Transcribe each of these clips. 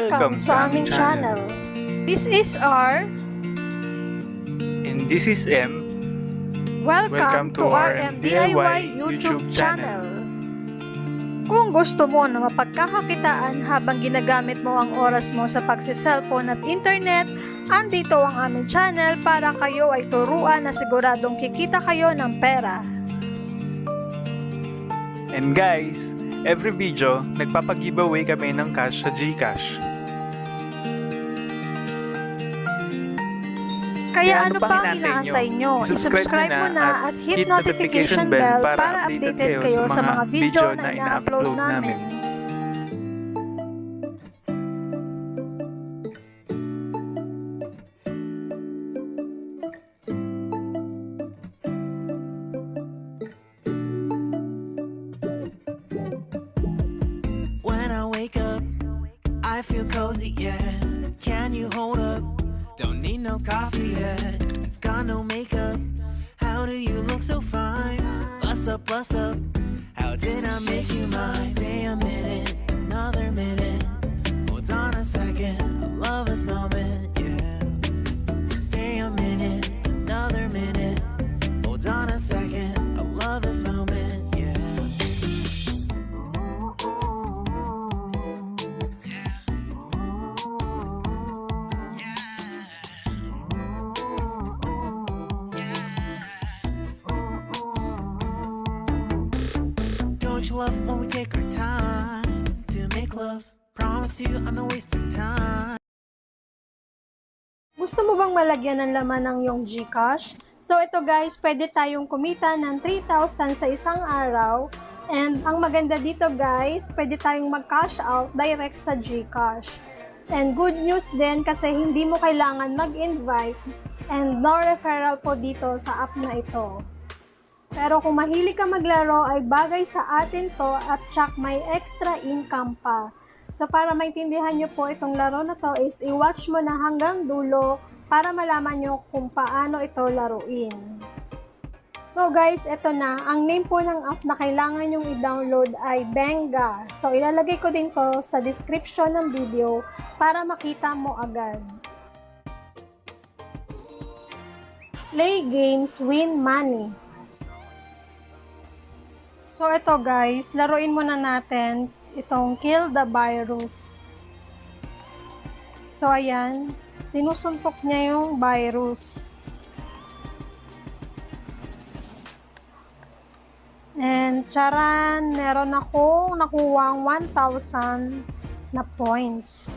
Welcome sa aming channel. This is R. And this is M. Welcome to RMDIY YouTube channel. Kung gusto mo na mapagkakakitaan habang ginagamit mo ang oras mo sa pagsiselfone at internet, andito ang aming channel para kayo ay turuan na siguradong kikita kayo ng pera. And guys, every video, nagpapag-giveaway kami ng cash sa gcash. Kaya ano pang inaantay nyo? I-subscribe mo na at hit notification bell para updated kayo sa mga video na ina-upload namin. When I wake up, I feel cozy, yeah. Can you hold up? Don't need no coffee yet. Got no makeup. How do you look so fine? Bust up, bust up. How did I make you mine? Stay a minute, another minute. Hold on a second. I love this moment, yeah. Stay a minute, another minute. Hold on a second. I love this moment, yeah. Don't you love when we take our time to make love? Promise you I'm not wasting time. Gusto mo bang malagyan ng laman ng iyong Gcash? So ito guys, pwede tayong kumita ng 3,000 sa isang araw. And ang maganda dito guys, pwede tayong mag-cash out direct sa Gcash. And good news din kasi hindi mo kailangan mag-invite and no referral po dito sa app na ito. Pero kung mahilig ka maglaro ay bagay sa atin to at tsak may extra income pa. So para maintindihan nyo po itong laro na to is i-watch mo na hanggang dulo para malaman nyo kung paano ito laruin. So guys, ito na. Ang name po ng app na kailangan nyong i-download ay Bengga. So ilalagay ko din to sa description ng video para makita mo agad. Play games, win money. So ito guys, laruin muna natin itong kill the virus. So ayan, sinusuntok niya yung virus. And charan, meron akong nakuwang 1,000 na points.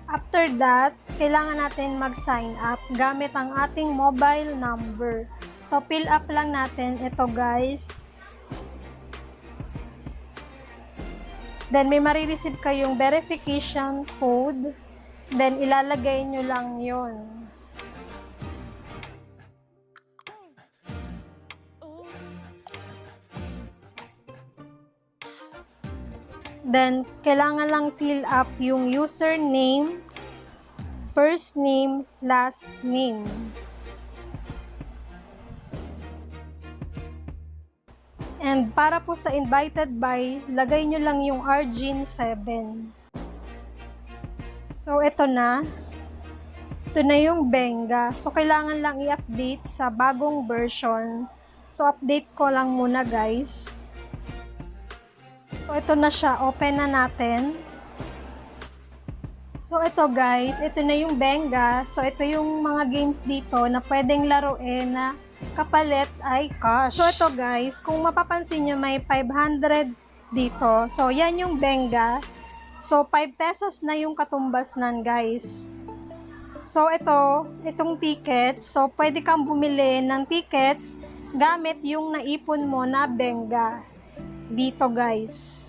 After that, kailangan natin mag-sign up gamit ang ating mobile number. So fill up lang natin ito guys. Then, may marireceive kayong verification code. Then, ilalagay nyo lang yun. Then, kailangan lang fill up yung username, first name, last name. And para po sa invited by, lagay nyo lang yung r.m.diy. So, ito na. Ito na yung Bengga. So, kailangan lang i-update sa bagong version. So, update ko lang muna guys. So, ito na siya. Open na natin. So, ito guys. Ito na yung Bengga. So, ito yung mga games dito na pwedeng laruin na kapalit ay cash. So ito guys, kung mapapansin nyo may 500 dito. So yan yung Bengga. So 5 pesos na yung katumbas nan guys. So itong tickets. So pwede kang bumili ng tickets gamit yung naipon mo na Bengga. Dito guys.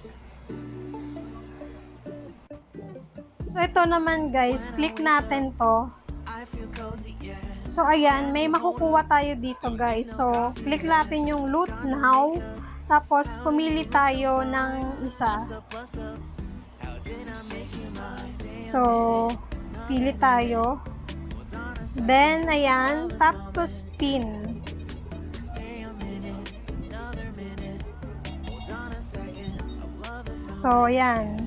So ito naman guys, click natin to. So, ayan, may makukuha tayo dito guys. So, click natin yung loot now. Tapos, pumili tayo ng isa. So, pili tayo. Then, ayan, tap to spin. So, ayan.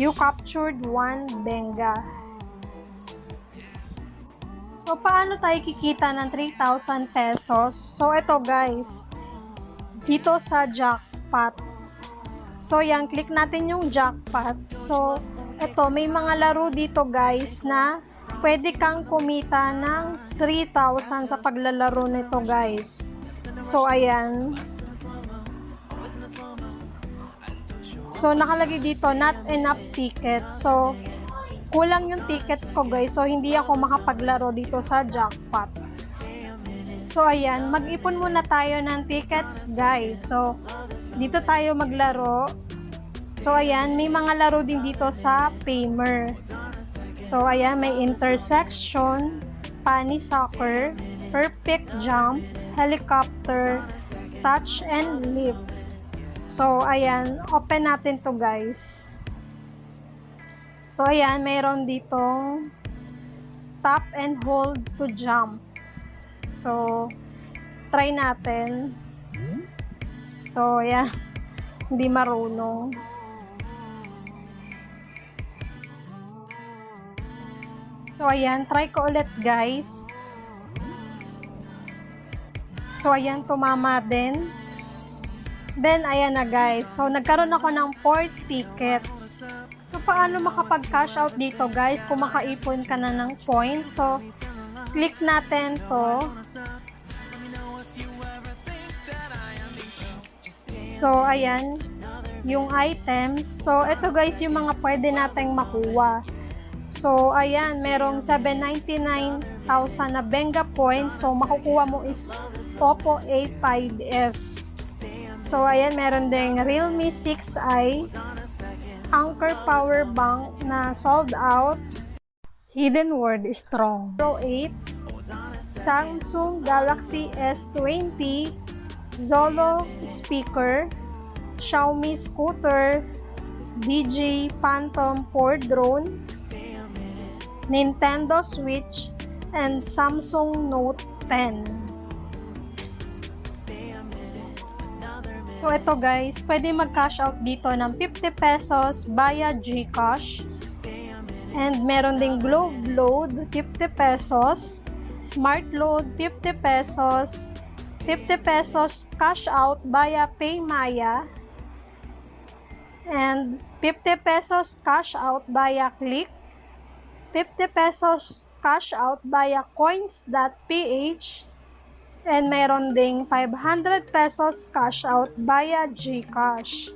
You captured 1 Bengga. So, paano tayo kikita ng 3,000 pesos? So, ito guys, dito sa jackpot. So, yan, click natin yung jackpot. So, ito, may mga laro dito guys na pwede kang kumita ng 3,000 sa paglalaro nito guys. So, ayan. So, nakalagay dito, not enough tickets. So, kulang yung tickets ko guys. So, hindi ako makapaglaro dito sa jackpot. So, ayan. Mag-ipon muna tayo ng tickets guys. So, dito tayo maglaro. So, ayan. May mga laro din dito sa Pamer. So, ayan. May intersection, funny soccer, perfect jump, helicopter, touch and lift. So, ayan, open natin to guys. So, ayan, mayroon ditong tap and hold to jump. So, try natin. So, ayan, hindi marunong. So, ayan, try ko ulit guys. So, ayan, tumama din. Then, ayan na guys. So, nagkaroon ako ng 4 tickets. So, paano makapag-cash out dito guys kung makaipon ka na ng points? So, click natin to. So, ayan. Yung items. So, ito guys yung mga pwede nating makuha. So, ayan. Merong 799,000 na Bengga points. So, makukuha mo is Oppo A5s. So, ayan, meron ding Realme 6i, Anker Power Bank na sold out, Hidden Word Strong, Pro 8, Samsung Galaxy S20, Zolo Speaker, Xiaomi Scooter, DJI Phantom 4 Drone, Nintendo Switch, and Samsung Note 10. So, ito guys, pwede mag-cash out dito ng 50 pesos via Gcash. And meron ding Globe Load, 50 pesos. Smart Load, 50 pesos. 50 pesos cash out via PayMaya. And 50 pesos cash out via Click. 50 pesos cash out via coins.ph. And meron ding 500 pesos cash out via Gcash.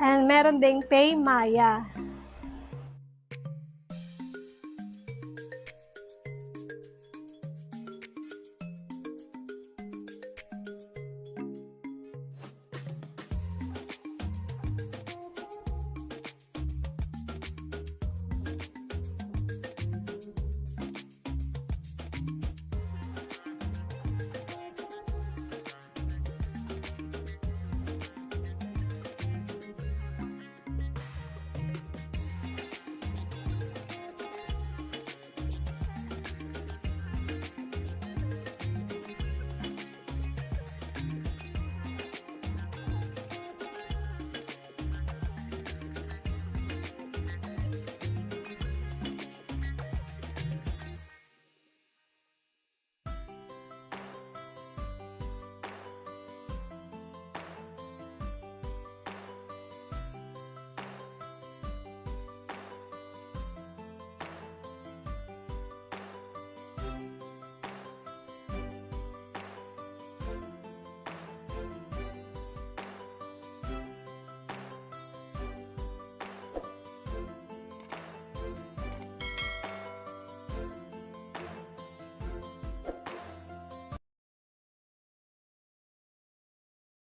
And meron ding PayMaya.